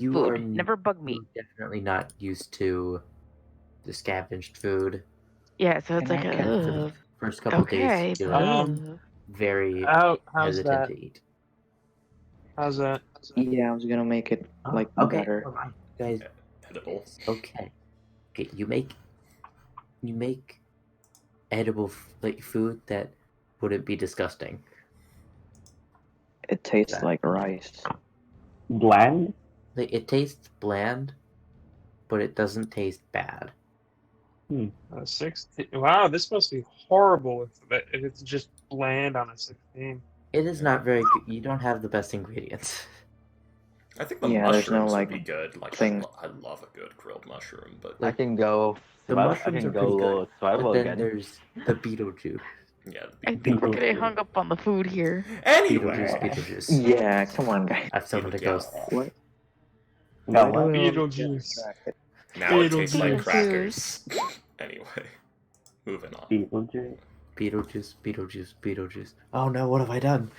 You Food. are Never bug meat. you're definitely not used to the scavenged food. Yeah, so it's like For the first couple okay, days, you're but very How's hesitant that? to eat. How's that? Yeah, I was gonna make it like Okay, better. all right, guys. Edible. Okay, you make edible like food that wouldn't be disgusting. It tastes like rice. Bland? Like, it tastes bland, but it doesn't taste bad. 16. Wow, this must be horrible if it's just bland on a 16. It is not very good. You don't have the best ingredients. I think the Yeah, there's no, mushrooms would like, be good. Like thing. I love a good grilled mushroom, but I can go. The I mushrooms can are go pretty good. survival But then again. there's the beetle juice. yeah. I think we're getting hung up on the food here. Anyway, Beetlejuice. Yeah, come on, guys. I've summoned a ghost. What? No, Why do what? we all Beetlejuice. get distracted? now it tastes like Beetlejuice. crackers. Anyway, moving on. Beetlejuice. Oh no, what have I done?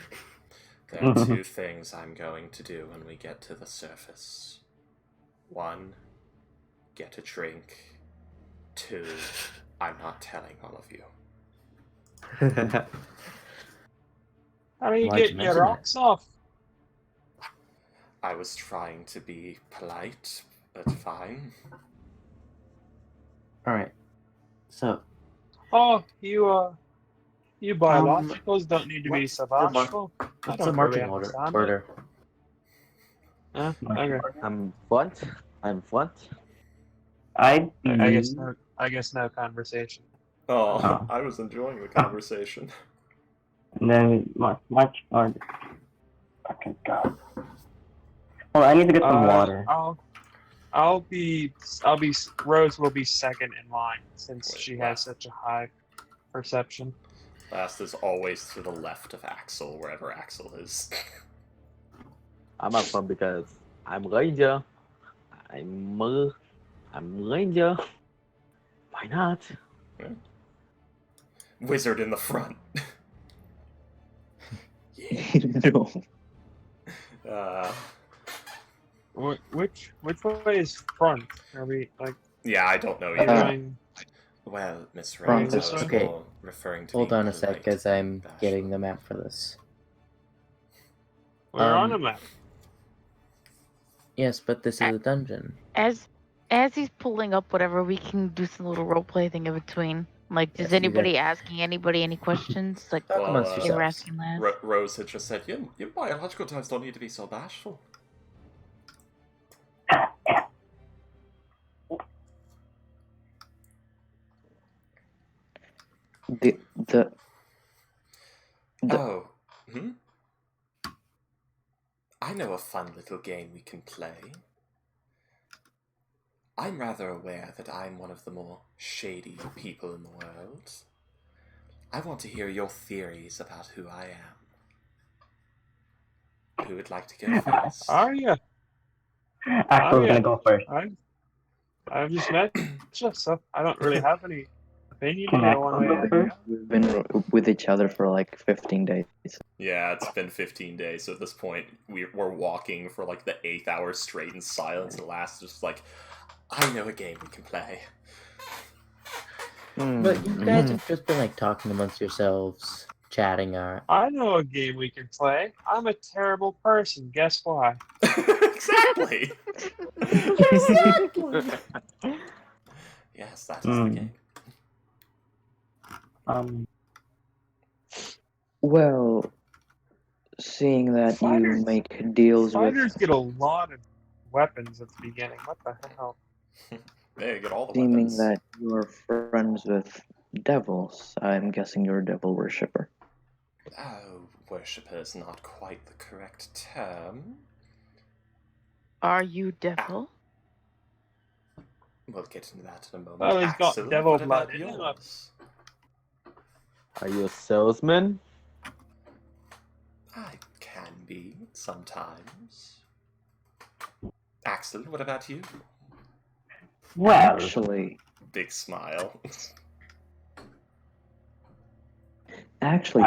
There are two things I'm going to do when we get to the surface. One, get a drink. Two, I'm not telling all of you. How do you Why'd get you your mention rocks off? I was trying to be polite, but fine. Alright. So, Oh, you biologicals don't need to be what's the sabashful. what's the marching order? Huh? Okay. I'm blunt. I guess no conversation. Oh, I was enjoying the conversation. And then much order. Fucking God. Oh, I need to get some water. Rose will be second in line since Wait, she what? has such a high perception. Last is always to the left of Axel, wherever Axel is. I'm up front because I'm ranger. I'm ranger. Why not? Wizard in the front. No. Which way is front? Are we like? Yeah, I don't know Are we either. going? Well, Miss Front Rose, I is was okay. more referring to Hold being on a sec, polite, as I'm bashful. getting the map for this. We're on a map. Yes, but this is a dungeon. As he's pulling up whatever, we can do some little roleplay thing in between. Like, Yes, is you anybody asking anybody any questions? Like, Talk amongst they were yourselves. asking last. Rose had just said, your biological types don't need to be so bashful. The Oh. I know a fun little game we can play. I'm rather aware that I'm one of the more shady people in the world. I want to hear your theories about who I am. Who would like to go first? Are you? Axel's gonna go first. I've just met you, so I don't really have any opinion. Can I don't want Axel go to. first? we've been with each other for like 15 days. Yeah, it's been 15 days, so at this point, we're walking for like the 8th hour straight in silence, and last is just like, I know a game we can play. But you guys have just been like talking amongst yourselves, chatting. I know a game we can play. I'm a terrible person. Guess why? Exactly! Exactly! Yes, that is the game. Well, seeing that Spiders- you make deals Spiders with, get a lot of weapons at the beginning. What the hell? There, you get all the seeming weapons. that you're friends with devils, I'm guessing you're a devil worshipper. Oh, worshipper is not quite the correct term. Are you devil? We'll get into that in a moment. Well, he's got Axel, devil what blood about in him. yours? Are you a salesman? I can be, sometimes. Axel, what about you? Well, Actually, Big smile.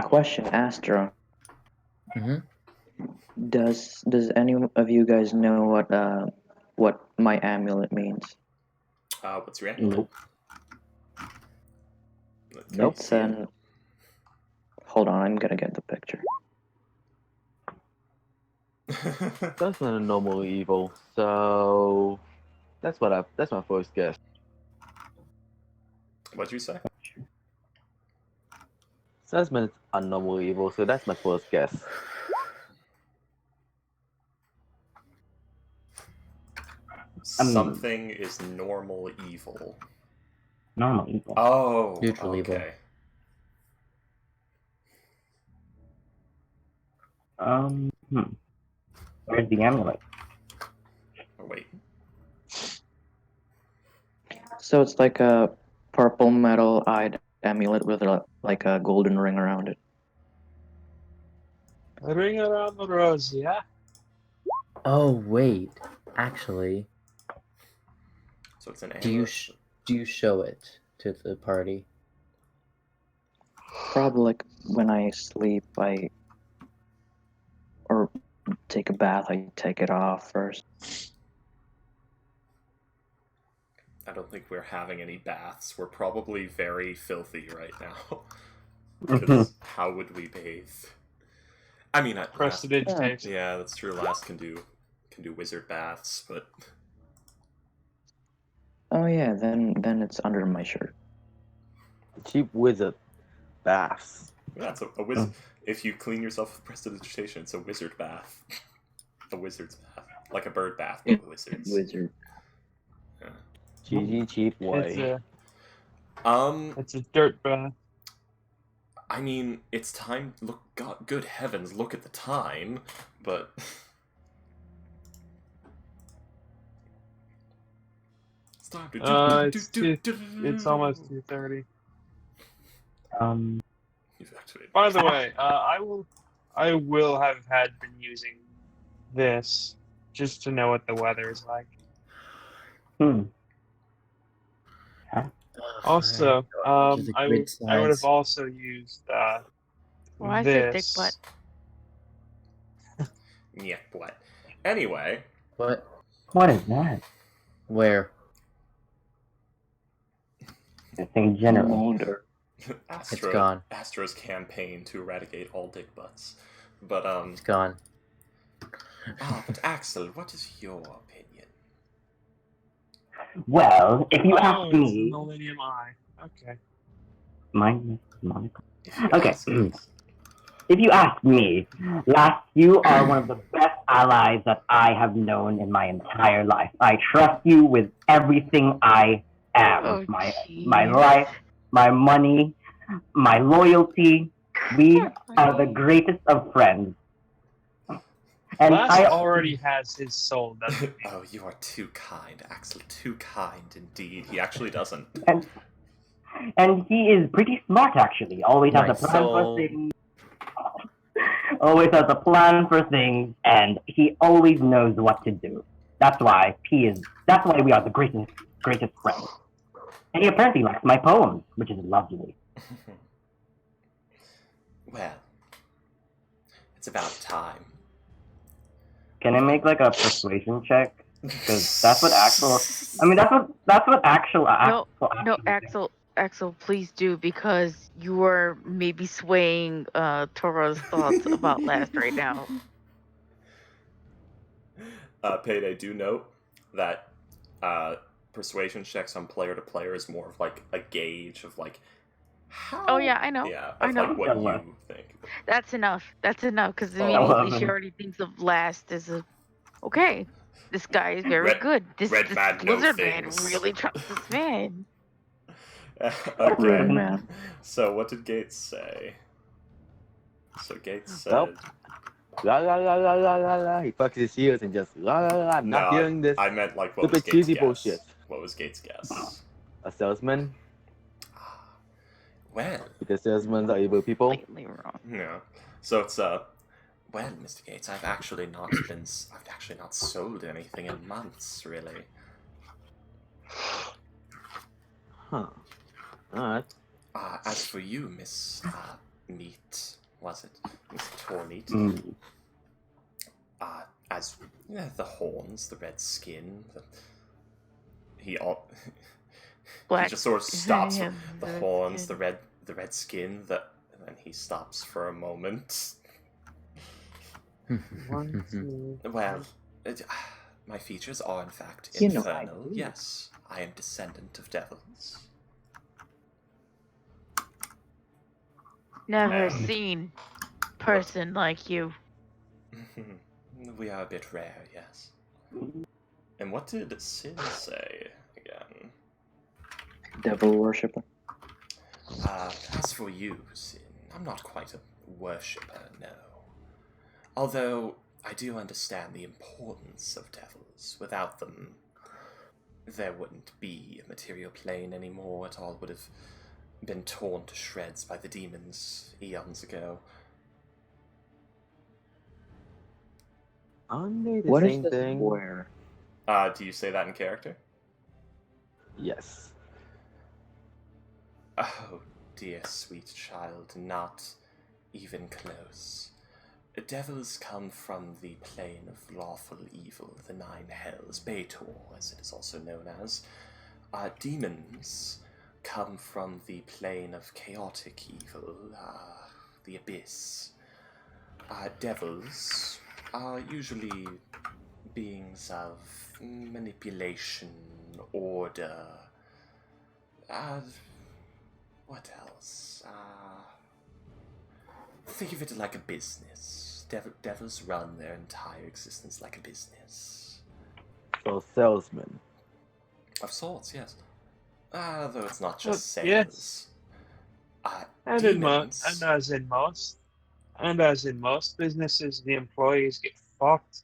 question, Astra. Mm-hmm. Does any of you guys know what what my amulet means. What's your amulet? Nope. Nope. It's an. Hold on, I'm gonna get the picture. That's not a normal evil. So that's my first guess. What'd you say? Salesman is unnormal evil, so that's my first guess. Something is normal evil. Normal evil. Oh, Neutral evil. okay. Where's the amulet? Oh, wait. So it's like a purple metal-eyed amulet with like a golden ring around it. A ring around the rosy, yeah? Oh wait, actually, So it's an do you amulet. do you show it to the party? Probably like when I sleep, or take a bath, I take it off first. I don't think we're having any baths. We're probably very filthy right now. Mm-hmm. Because how would we bathe? I mean, at last, Prestidigitation. yeah, that's true. Last can do wizard baths, but Oh yeah, then it's under my shirt. Cheap wizard baths. that's a wizard. If you clean yourself with prestidigitation, it's a wizard bath. A wizard's bath, like a bird bath, but wizards. Wizard. Yeah. GG cheap It's way. a dirt bath. I mean, it's time. Look, God, good heavens, look at the time. But it's time to It's almost 2:30. You've activated. By the way, I will have had been using this just to know what the weather is like. Also, Which is a I great would have size. also used Well, I said dick this. butt. Yeah, what? Anyway, What? What is that? Where? I think general. Molder. It's gone. Astro's campaign to eradicate all dick butts. But It's gone. but Axel, what is your opinion? Well, if you Oh, ask it's the me, Millennium Eye. Okay. mine is Monica. If you Okay. ask us. If you ask me, Lass, you are one of the best allies that I have known in my entire life. I trust you with everything I am. Oh, my jeez. life, my money, my loyalty. We are the greatest of friends. And Last already has his soul, doesn't he? Oh, you are too kind, Axel. Too kind indeed. He actually doesn't. and he is pretty smart, actually. Always has My a plan for soul. things. Always has a plan for things, and he always knows what to do. That's why That's why we are the greatest friends. And he apparently likes my poems, which is lovely. Well, it's about time. Can I make like a persuasion check? Because that's what Axel. I mean, that's what actual. No, Axel, please do, because you are maybe swaying Tora's thoughts about last right now. Payday, do note that persuasion checks on player to player is more of like a gauge of like how. Oh yeah, I know. Yeah, I of know. like what you think. That's enough, because Oh. immediately she already thinks of last as a, okay, this guy is very good. This Red man know lizard man things. really trusts this man. Okay. Man. So what did Gates say? So Gates said, Nope. La la la la la la la. He fucks his ears and just la la la. I'm not No, hearing this. I meant like what was Stupid Gates' cheesy guess? bullshit. What was Gates' guess? A salesman. Well, Because salesmen are evil people. Completely wrong. yeah. So it's well, Mr. Gates, I've actually not sold anything in months, really. Huh. Alright. As for you, Miss Meat, was it Miss Tormeat? as the horns, the red skin, he all he Black just sort of stops. yeah, The red horns, skin. the red skin, and then he stops for a moment. One, two. Well, my features are in fact You know, infernal. Yes, I am descendant of devils. Never Um, seen person like you. We are a bit rare, yes. And what did Sin say again? Devil worshipper. As for you, Sin, I'm not quite a worshipper, no. Although, I do understand the importance of devils. Without them, there wouldn't be a material plane anymore. It all would have been torn to shreds by the demons eons ago. Aren't they the What is same this thing? where? Do you say that in character? Yes. Oh, dear sweet child, not even close. Devils come from the plane of lawful evil, the Nine Hells, Betor, as it is also known as. Demons come from the plane of chaotic evil, the Abyss. Devils are usually beings of manipulation, order. What else? Think of it like a business. Devils run their entire existence like a business. So salesman. Of sorts, yes. Though it's not just sales. Yes. And Demons. as in most businesses, the employees get fucked.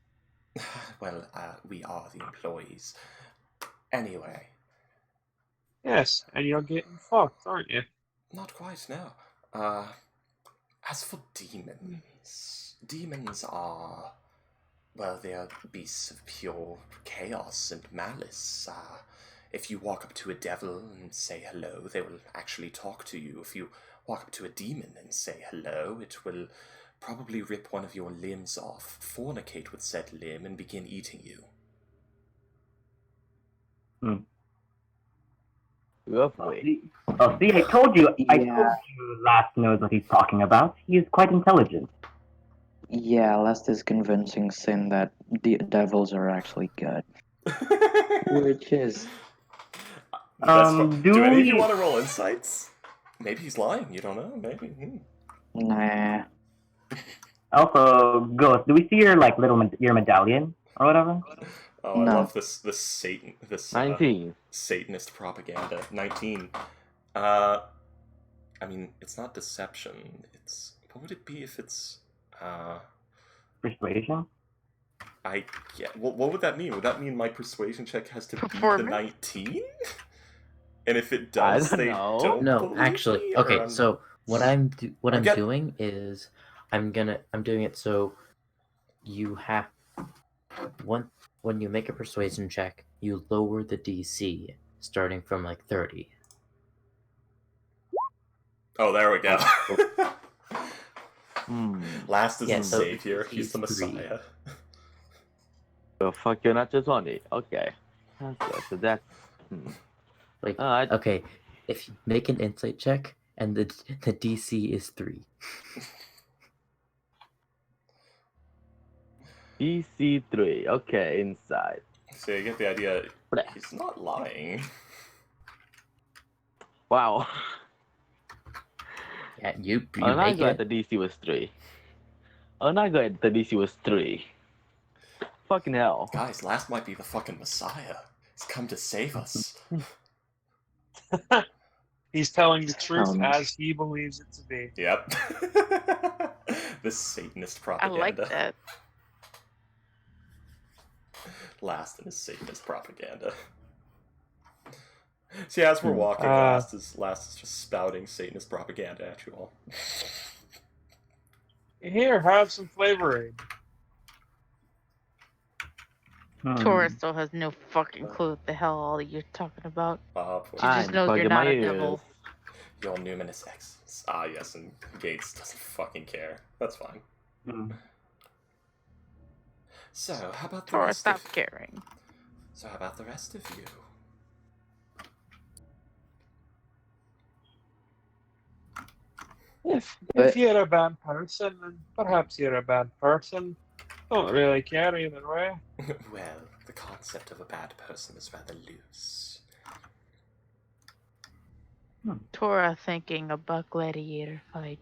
Well, we are the employees. Anyway, Yes, and you're getting fucked, aren't you? not quite, no. As for demons are, well, they are beasts of pure chaos and malice. If you walk up to a devil and say hello, they will actually talk to you. If you walk up to a demon and say hello, it will probably rip one of your limbs off, fornicate with said limb, and begin eating you. Lovely. Oh, see, I told you. I Yeah. told you, Last knows what he's talking about. He is quite intelligent. Yeah, Last is convincing Sin that the devils are actually good. Which is... Do any of you we- want to roll insights? Maybe he's lying. You don't know. Maybe. Nah. Also, Ghost, do we see your your medallion or whatever? Oh, I No. love this 19. Satanist propaganda. 19. I mean, it's not deception. It's what would it be if it's Persuasion. what would that mean? Would that mean my persuasion check has to beat the Performance? 19? And if it does, don't they know. don't. No, believe actually, me, or okay. I'm- So what I'm get- doing is I'm doing it so you have when you make a persuasion check, you lower the DC starting from like 30. Oh, there we go. Last is Yeah, the so savior. He's the he's three. Messiah. So fuck, you're not just 20. Okay. Okay, so that's... Like Alright. okay, if you make an insight check and the DC is 3. EC3. Okay, inside. So you get the idea. He's not lying. Wow. Yeah, you I'm not make glad it. the DC was 3. I'm not glad the DC was 3. Fucking hell. Guys, Last might be the fucking Messiah. He's come to save us. He's telling the truth Sounds- as he believes it to be. Yep. The Satanist I propaganda. like that. Last in his Satanist propaganda. See, as we're walking, Last is just spouting Satanist propaganda at you all. Here, have some flavoring. Taurus still has no fucking clue what the hell all you're talking about. Bob, She just knows you're not a devil. your numinous X. Ah, yes, and Gates doesn't fucking care. That's fine. So, how about the Tora, rest stop of caring. So, how about the rest of you? If you're a bad person, then perhaps you're a bad person. Don't really care either way. Well, the concept of a bad person is rather loose. Tora thinking about gladiator fight.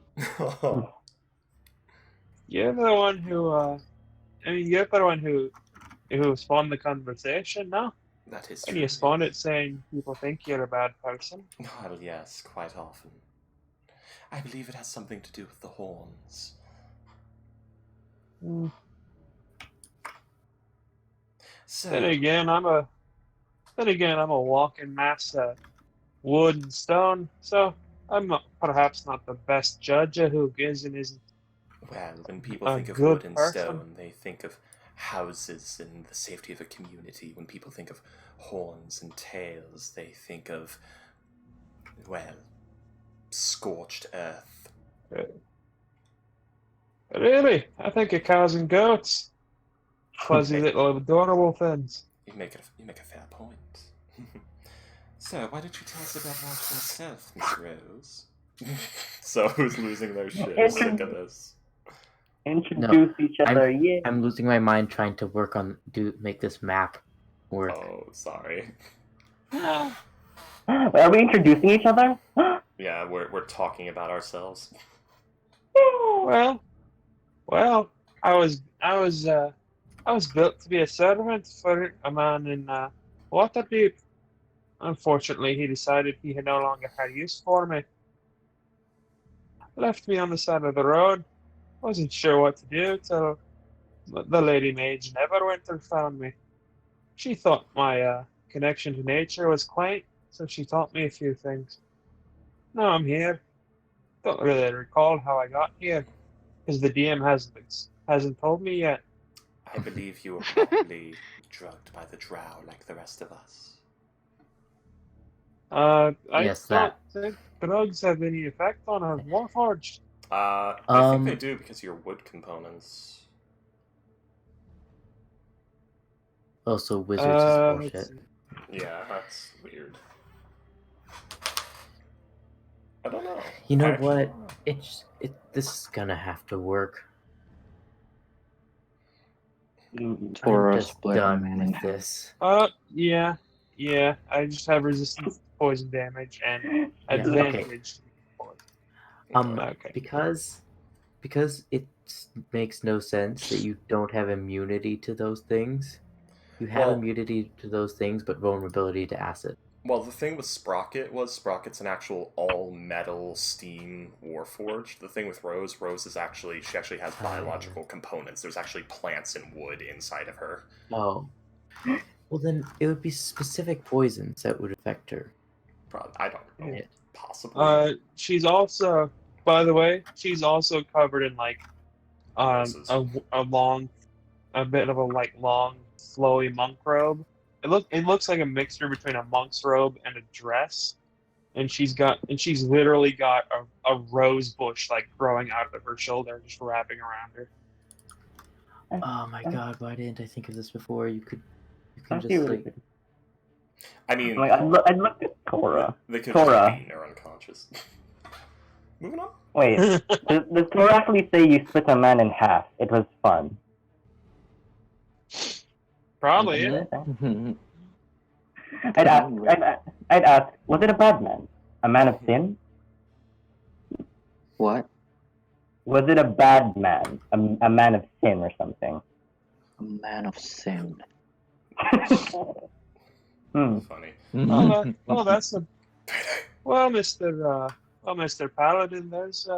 You're the one who, you're the one who spawned the conversation, no? That is And true. you spawned it saying people think you're a bad person. Well, yes, quite often. I believe it has something to do with the horns. So, Then again, I'm a walking mass of wood and stone, so perhaps not the best judge of who is and isn't. well, when people A think of good wood and person. stone, they think of houses and the safety of a community. When people think of horns and tails, they think of, well, scorched earth. Really? I think of cows and goats. Fuzzy little adorable things. You make a fair point. So, why don't you tell us about yourself, Miss Rose? So, who's losing their shit? Sick of this. Introduce each other, yeah. I'm losing my mind trying to work on make this map work. Oh, sorry. Are we introducing each other? Yeah, we're talking about ourselves. Well, I was built to be a servant for a man in Waterdeep. Unfortunately, he decided he had no longer had use for me. Left me on the side of the road. Wasn't sure what to do till the Lady Mage Neverwinter found me. She thought my connection to nature was quaint, so she taught me a few things. Now I'm here. Don't really recall how I got here, because the DM hasn't told me yet. I believe you were probably drugged by the drow like the rest of us. I Yes, don't that. think drugs have any effect on a Warforged. I think they do because of your wood components. Also, wizards is let's bullshit. see. Yeah, that's weird. I don't know. You know Actually, what? This is gonna have to work. I'm Tora just split a done man in with half. this. Yeah. I just have resistance to poison damage and advantage to poison. Okay. Because it makes no sense that you don't have immunity to those things. You have Well- immunity to those things, but vulnerability to acid. well, the thing with Sprocket's an actual all-metal steam warforged. The thing with Rose is she actually has biological components. There's actually plants and wood inside of her. Oh. Well, then it would be specific poisons that would affect her. Probably, I don't know. Yeah. Possibly. She's also, by the way, covered in like Roses. a bit of a long flowy monk robe. It looks like a mixture between a monk's robe and a dress, and she's literally got a rose bush like growing out of her shoulder, just wrapping around her. Oh my god, why didn't I think of this before? You can That's just really like good. I mean, Like, I'd look at Tora. they could Tora. have beaten her unconscious. Moving on. Wait, does Tora actually say you split a man in half? It was fun. Probably, yeah. I'd ask, was it a bad man? A man of sin? What? Was it a bad man? A man of sin or something? A man of sin. Funny. That's a Mr. Paladin. There's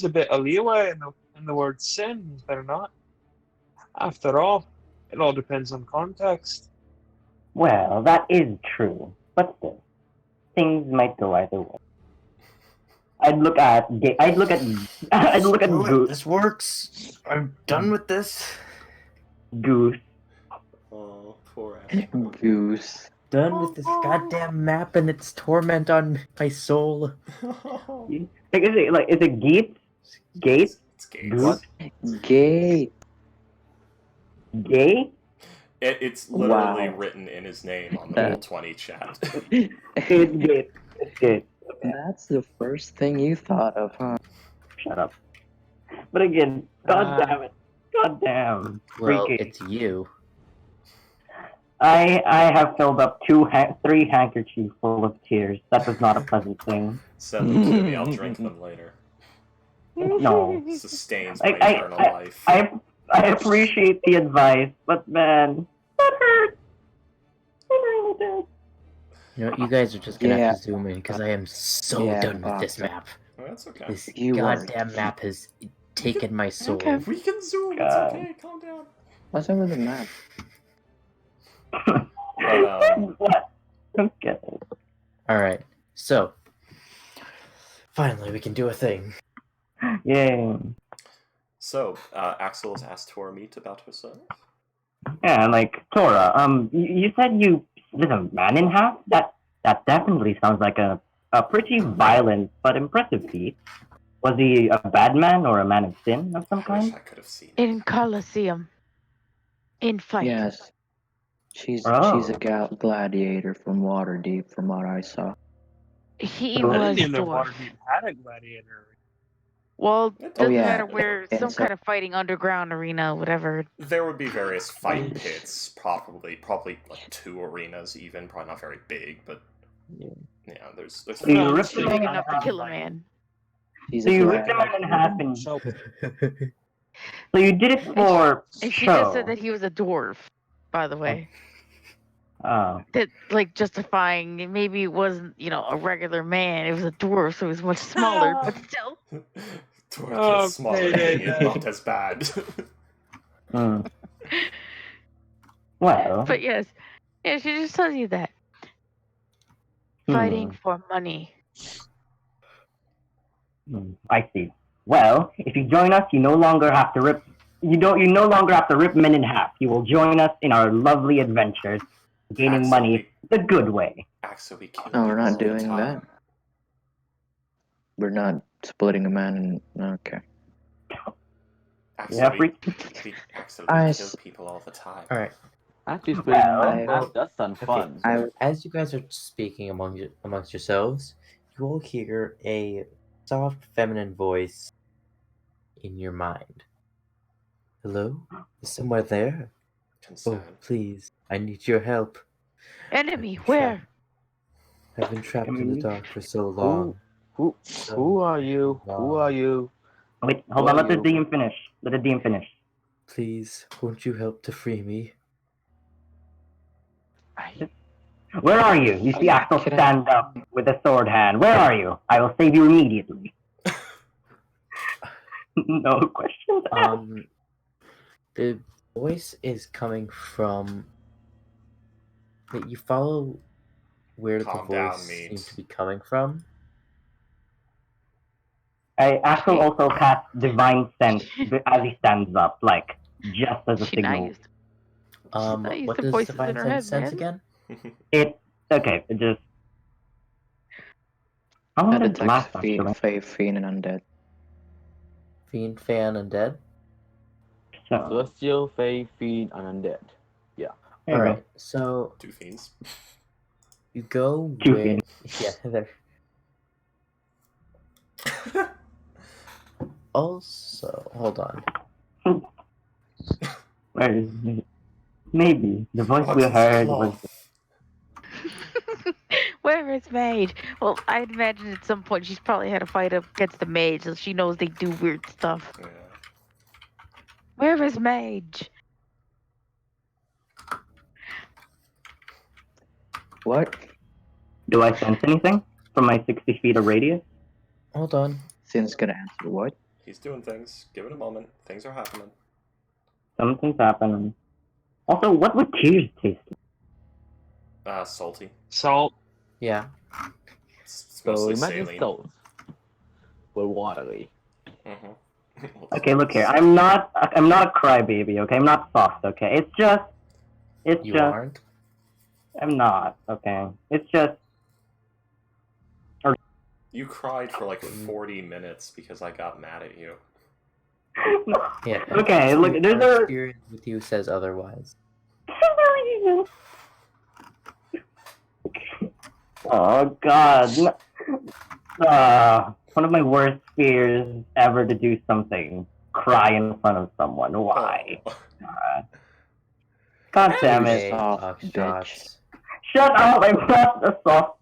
a bit of leeway in the word sin, is there not? After all, it all depends on context. Well, that is true, but still, things might go either way. I'd look at Goose. This works. I'm done with this. Goose. Oh, poor Ash. Goose. Done with this goddamn map and its torment on my soul. Is it Gate? Gate? It's Gates. Goose? Gate. Gay? It's literally Wow. written in his name on the That- Roll20 chat. It's gay. It's gay. That's the first thing you thought of, huh? Shut up. But again, god damn it. God damn. Well, Freaky. it's you. I have filled up 3 handkerchiefs full of tears. That was not a pleasant thing. Send them to me, I'll drink them later. No. Sustains my I, eternal I, life. I appreciate the advice, but man, that hurt. It really did. You know, you guys are just gonna Yeah. have to zoom in because I am so Yeah, done with this Baka. map. Oh, that's okay. This You are- goddamn map has taken my soul. Okay. We can zoom, God. it's okay, calm down. What's up with the map? But, What? Okay. Alright, so finally we can do a thing. Yay. So, Axel has asked for meet about herself. Yeah, like Tora. You said you split a man in half. That definitely sounds like a pretty violent but impressive feat. Was he a bad man or a man of sin of some I wish kind? I could have seen it. In Colosseum. In fight. Yes. She's Oh. a gladiator from Waterdeep, from what I saw. He I I was didn't even know dwarf. Waterdeep had a gladiator. Well, It doesn't yeah. matter where, some It's kind of fighting underground arena, whatever. There would be various fight pits, probably like 2 arenas even, probably not very big, but yeah, there's So you No, ripped the it's Big man in enough to half. kill a man. She's So a you ripped the gladiator. man in half and So, so you did it for And she show. just said that he was a dwarf, by the way. Oh. That, like, justifying maybe it wasn't, a regular man. It was a dwarf, so he was much smaller, but still. Dwarf Oh, is smaller payday than me, day. not as bad. Hmm. Well. But yes. Yeah, she just tells you that. Fighting for money. I see. Well, if you join us, you no longer have to rip. You no longer have to rip men in half. You will join us in our lovely adventures, gaining money the good way. Axel, we kill No, we're people all not the doing time. that. We're not splitting a man in... Okay. Axel, Yeah, we kill people all the time. Alright, Actually, splitting Well, men in half does sound fun. as you guys are speaking amongst yourselves, you will hear a soft feminine voice in your mind. Hello? Is someone there? Concern. Oh, please, I need your help. Enemy, where? I've been trapped in the dark for so long. Who are you? Who are you? Wait, hold on. Let the DM finish. Let the DM finish. Please, won't you help to free me? Where are you? You see Axel stand up with a sword hand. Where are you? I will save you immediately. No questions asked. The voice is coming from. Wait, you follow where Calm the down, voice mate. seems to be coming from? Axel also casts Divine Sense as he stands up, like, just as a She not signal. used not used What to does voices Divine in her Sense head, sense man. again? It just. How long That did it last, detects actually? Fiend and Undead. Fiend, Fan, Undead? So, Celestial, Fae, Fiend, and Undead. there you Alright, so 2 fiends. you go Two where. fiends. Yeah, there. Also, hold on. go. Where is it? Maybe. The voice What's we this heard was. cloth? Where it's made. Well, I'd imagine at some point she's probably had a fight up against the mage, so she knows they do weird stuff. Yeah. Where is mage? What? Do I sense anything from my 60 feet of radius? Hold on. Sin's gonna answer what? He's doing things. Give it a moment. Things are happening. Something's happening. Also, what would tears taste like? Salty. Salt. Yeah. It's So mostly imagine saline. salt. But watery. Mm-hmm. Okay, look here. I'm not a crybaby. Okay, I'm not soft. Okay, it's just. You aren't? I'm not. Okay, it's just. You cried for like 40 minutes because I got mad at you. Yeah. Okay, look, there's our a. experience with you says otherwise. Oh God. One of my worst fears ever to do something. Cry in front of someone. Why? Oh. God damn it. Hey, Soft talk bitch. shots. Shut up! I'm not a soft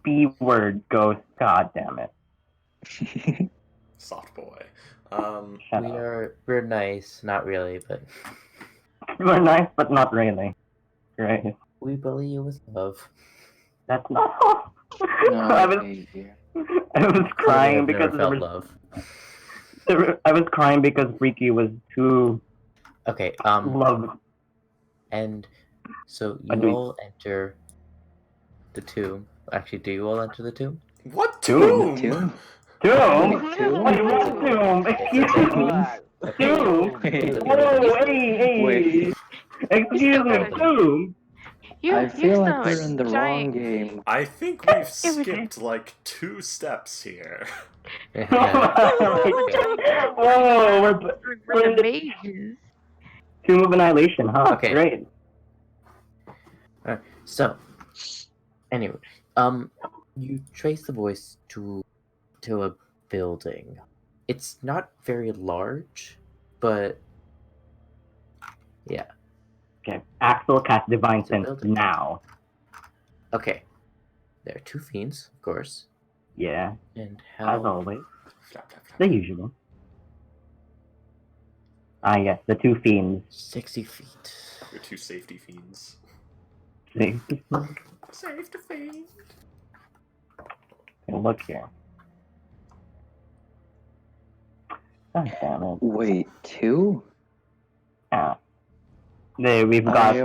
B word ghost. God damn it. Soft boy. Shut up. We're nice, not really, but We're nice, but not really. Great. we bully you with love. That's not. No, I I was, hate you. I was Clearly, crying I've because never felt love. I was crying because Ricky was too Okay, loved. and so I you do- all enter the tomb. Actually, do you all enter the tomb? What Tomb? tomb? Tomb? Tomb? Wait, what tomb? Excuse me. Okay. Tomb? Wait, Whoa, hey, wait. Excuse me, gotta- tomb? I feel like still we're a in the wrong giant- game. I think we've It was- skipped like 2 steps here. Whoa, We're the mages. Tomb of Annihilation, huh? Okay. Great. Alright, so anyway, you trace the voice to a building. It's not very large, but yeah. Okay, Axel cast Divine It's a Sense building. now. Okay. There are 2 fiends, of course. Yeah, And as how always. Flap, flap, flap. The usual. Ah, yes, the 2 fiends. 60 feet. Your 2 safety fiends. See? Safety fiend. Okay, look here. God damn it. Wait, 2? Yeah. There, we've got I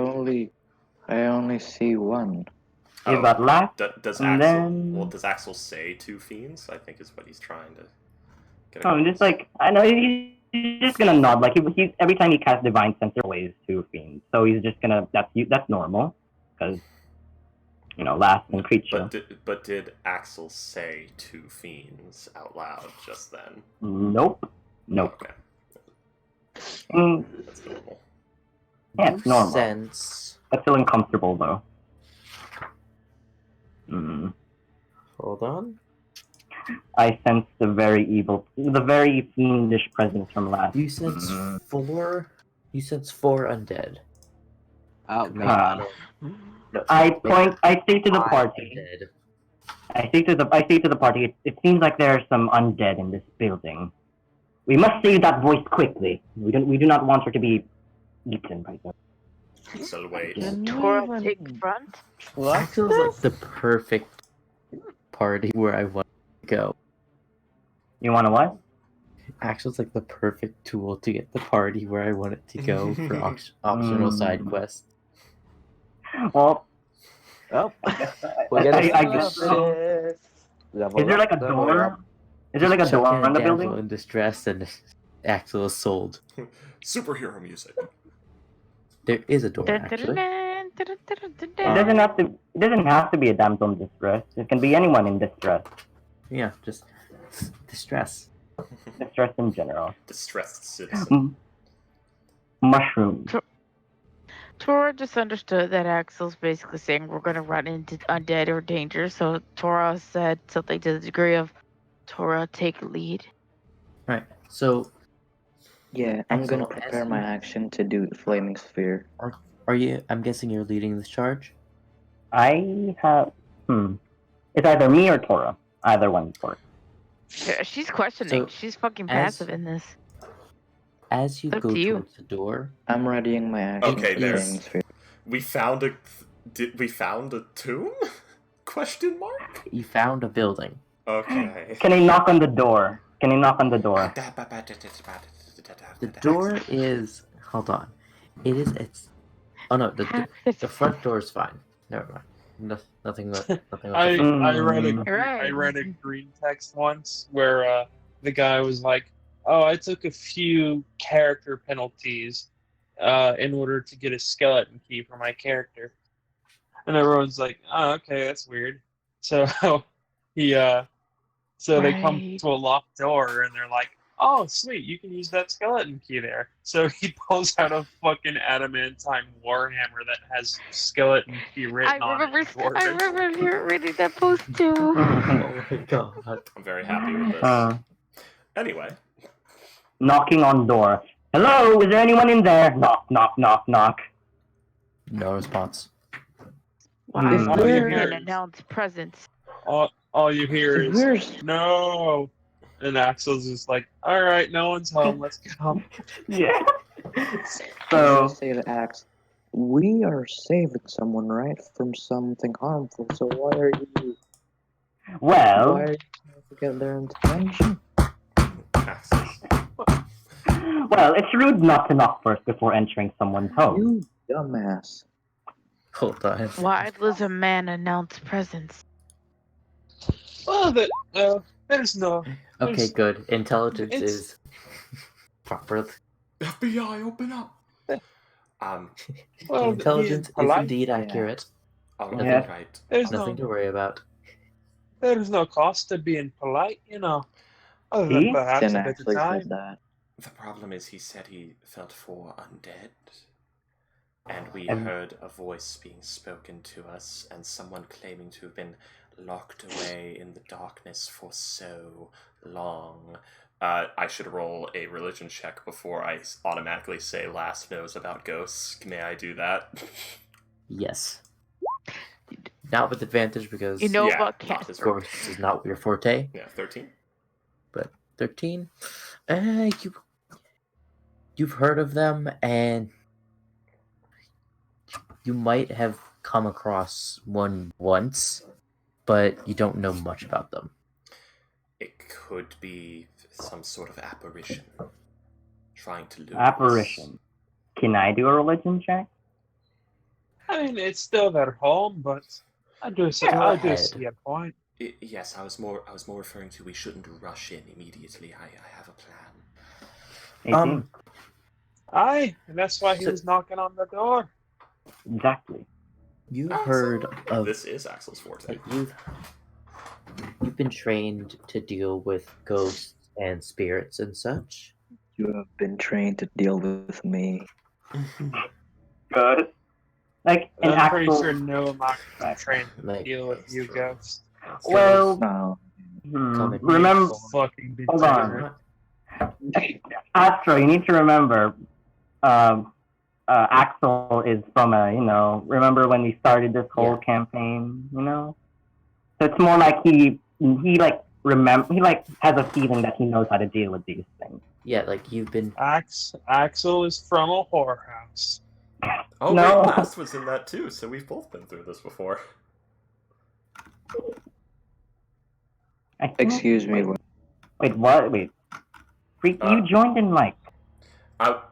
only see 1. we've got Lax, Does and Axel? then- Well, does Axel say 2 fiends? I think is what he's trying to get. oh, just like I know he's just gonna nod. Like he's every time he casts Divine Sense, there's always 2 fiends. So he's just gonna that's normal because last and creature. But did Axel say 2 fiends out loud just then? Nope. Okay, that's normal. Yeah, it's normal. Sense. That's still uncomfortable though. Hold on. I sense the very fiendish presence from last. You sense 4. You sense 4 undead. Oh Make- god. I say to the party. Undead. I say to the party. It seems like there are some undead in this building. We must save that voice quickly. We do not want her to be eaten by them. So wait. Tora take front. Axel's like the perfect party where I want to go. You want to what? Axel's like the perfect tool to get the party where I want it to go for optional side quests. Well, Oh, I guess so. Is there like a door? Is there like a Just chuck door in on the damsel building? in distress and Axel is sold. Superhero music. There is a door Dun, actually. dun, dun, dun, dun, dun, It dun. doesn't have to. It doesn't have to be a damsel in distress. It can be anyone in distress. Yeah, just distress. Distress in general. Distressed citizen. Mushrooms. Tora just understood that Axel's basically saying we're going to run into undead or danger, so Tora said something to the degree of Tora, take lead. Right. So Yeah, I'm Axel, gonna prepare my action to do Flaming Sphere. are you? I'm guessing you're leading this charge. I have. It's either me or Tora. Either one works. Yeah, she's questioning. So, She's fucking as- passive in this. As you Up go to you. towards the door, I'm readying my action Okay, for there's- Flaming Sphere. We found a tomb? Question mark? you found a building. Okay. Can I knock on the door? Can I knock on the door? The door is. Hold on. It is. It's. Oh no. The front door is fine. Never mind. Nothing. Nothing. I Else. read a green text once where the guy was like, "Oh, I took a few character penalties in order to get a skeleton key for my character," and everyone's like, "Oh, okay, that's weird." So they come Right. to a locked door and they're like, oh, sweet, you can use that skeleton key there. So he pulls out a fucking adamantine warhammer that has skeleton key written on it. in I Dwarvish. remember reading that post too. Oh my god. I'm very happy with this. Anyway, Knocking on door. Hello, is there anyone in there? Knock, knock, knock, knock. No response. Wow, If all you this hear man is- announced presence. All you hear If is we're no, and Axel's just like, all right, no one's home. Let's go. Yeah. I So, say to Axe, we are saving someone, right, from something harmful. So why are you well, trying to get their attention? Axis. well, it's rude not to knock first before entering someone's home. You dumbass. Hold on. Why does a man announce presence? Well, there's no. Okay, There's- good. Intelligence it's- is proper. FBI, open up. Well, Intelligence being is polite, indeed accurate. All Nothing- Yeah. right. There's Nothing to worry about. There's no cost to being polite, Other than See? perhaps Finn a bit of actually time. said that. The problem is he said he felt for undead. And we And- heard a voice being spoken to us, and someone claiming to have been locked away in the darkness for so long. I should roll a religion check before I automatically say last knows about ghosts. May I do that? Yes. Not with advantage because You know Yeah, about not cat. his ghosts is not your forte. Yeah, 13. But 13, you've heard of them, and you might have come across one once, but you don't know much about them. It could be some sort of apparition. Trying to lure us. Apparition. Can I do a religion check? I mean, it's still their home, but I do see Go a ahead. point. Yes, I was more referring to we shouldn't rush in immediately. I have a plan. 18. Aye, and that's why he So- was knocking on the door. Exactly. You've Axel. heard of This is Axel's forte. like, you've been trained to deal with ghosts and spirits and such. You have been trained to deal with me. Good. Like, an I'm pretty actual... sure no amount Right. of trained to Like, deal with that's you, true. Ghost. Well, Oh, Come in. remember... Fucking Hold on. degenerate. Astro, you need to remember, Axel is from remember when we started this whole campaign, So it's more like he has a feeling that he knows how to deal with these things. Yeah, like you've been. Axel is from a whorehouse. Oh, No. wait, Last was in that too, so we've both been through this before. I think- excuse me. Wait, what? Wait. Freak, you joined in like...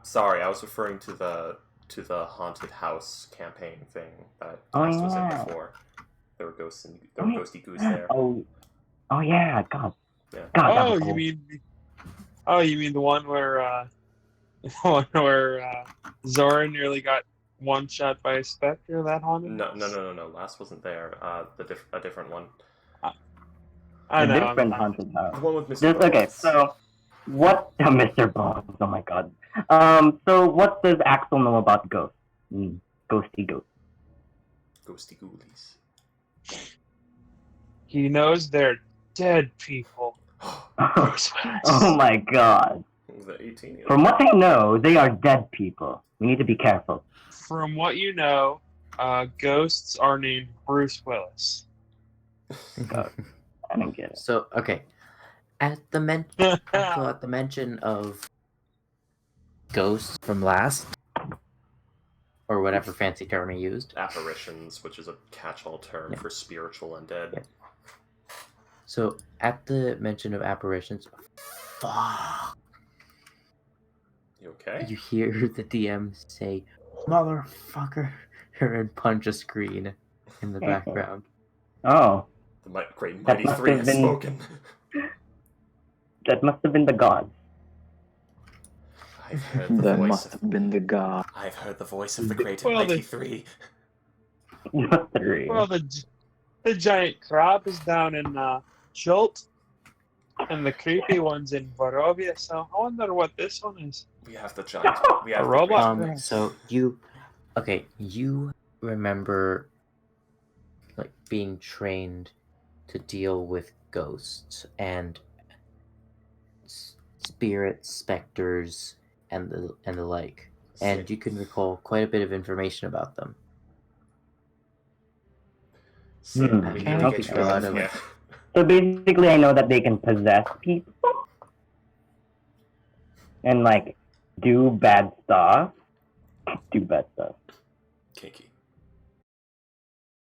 Sorry, I was referring to the haunted house campaign thing that Oh, Last was in yeah. before. There were ghosts and there were ghosty goose there. Oh yeah, God. Yeah. God, that Oh, was you cool. mean the one where Zora nearly got one shot by a specter? That haunted? No. Last wasn't there. A different one. I A know. different I'm- haunted house. The one with Mr. Just, okay, Bones. so what? Mr. Bones. Oh my God. So what does Axel know about ghosts? Ghosty ghosts. Ghosty ghoulies. He knows they're dead people. Oh my God. The 18. From what I know, they are dead people. We need to be careful. From what you know, ghosts are named Bruce Willis. I don't get it. So okay, at the mention of ghosts from Last, or whatever fancy term he used. Apparitions, which is a catch-all term Yeah. for spiritual undead. Yeah. So at the mention of apparitions, fuck, You okay? you hear the DM say, "Motherfucker," and punch a screen in the background. Oh, The great That mighty must three have has been- spoken. that must have been the gods. I've heard the That voice. must have been the god. I've heard the voice of the great Well, and mighty the- three. Three. Well, the giant crab is down in Schult. And the creepy one's in Barovia, so I wonder what this one is. We have the giant. We have A the robot? great mix. So you remember like being trained to deal with ghosts and spirits, specters, and the like, and you can recall quite a bit of information about them. So Hmm. we need to Okay. get you out of here. So basically, I know that they can possess people and like do bad stuff. Do bad stuff.